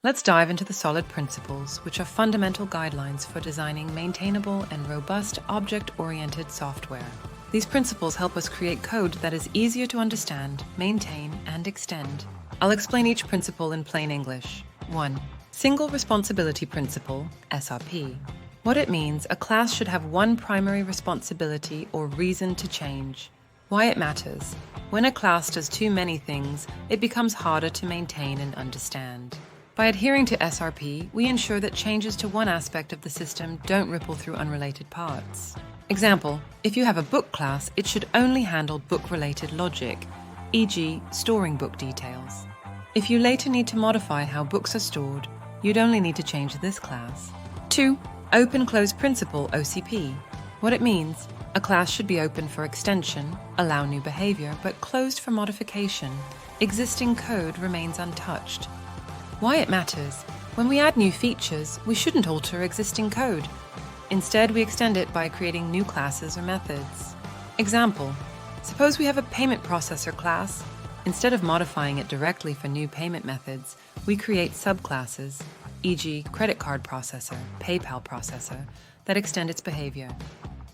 Let's dive into the solid principles, which are fundamental guidelines for designing maintainable and robust object-oriented software. These principles help us create code that is easier to understand, maintain, and extend. I'll explain each principle in plain English. 1. Single Responsibility Principle, SRP. What it means, a class should have one primary responsibility or reason to change. Why it matters. When a class does too many things, it becomes harder to maintain and understand. By adhering to SRP, we ensure that changes to one aspect of the system don't ripple through unrelated parts. Example, if you have a book class, it should only handle book-related logic, e.g. storing book details. If you later need to modify how books are stored, you'd only need to change this class. 2. Open-close principle, OCP. What it means, a class should be open for extension, allow new behavior, but closed for modification. Existing code remains untouched. Why it matters. When we add new features, we shouldn't alter existing code. Instead, we extend it by creating new classes or methods. Example, suppose we have a payment processor class. Instead of modifying it directly for new payment methods, we create subclasses, e.g. credit card processor, PayPal processor, that extend its behavior.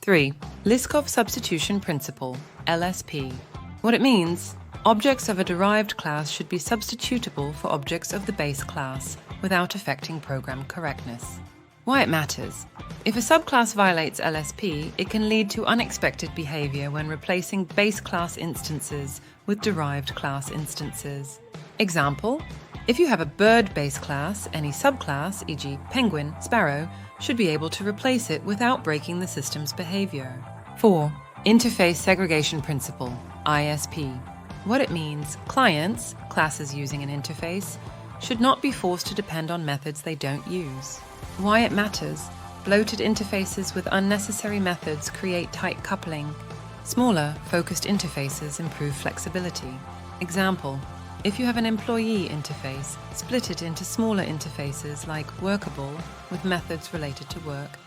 3. Liskov substitution principle, LSP. What it means, objects of a derived class should be substitutable for objects of the base class without affecting program correctness. Why it matters. If a subclass violates LSP, it can lead to unexpected behavior when replacing base class instances with derived class instances. Example, if you have a bird base class, any subclass, e.g. penguin, sparrow, should be able to replace it without breaking the system's behavior. 4. Interface segregation principle, ISP. What it means, clients, classes using an interface, should not be forced to depend on methods they don't use. Why it matters. Bloated interfaces with unnecessary methods create tight coupling. Smaller, focused interfaces improve flexibility. Example, if you have an employee interface, split it into smaller interfaces like workable with methods related to work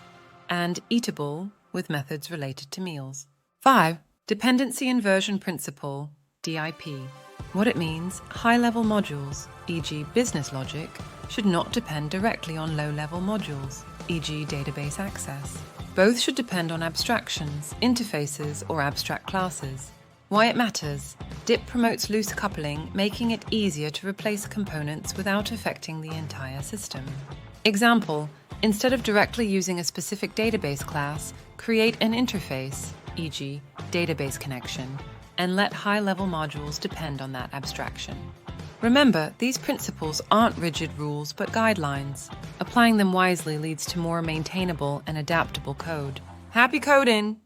and eatable with methods related to meals. 5. Dependency inversion principle, DIP. What it means, high-level modules, e.g. business logic, should not depend directly on low-level modules, e.g. database access. Both should depend on abstractions, interfaces, or abstract classes. Why it matters. DIP promotes loose coupling, making it easier to replace components without affecting the entire system. Example, instead of directly using a specific database class, create an interface, e.g. database connection, and let high-level modules depend on that abstraction. Remember, these principles aren't rigid rules but guidelines. Applying them wisely leads to more maintainable and adaptable code. Happy coding!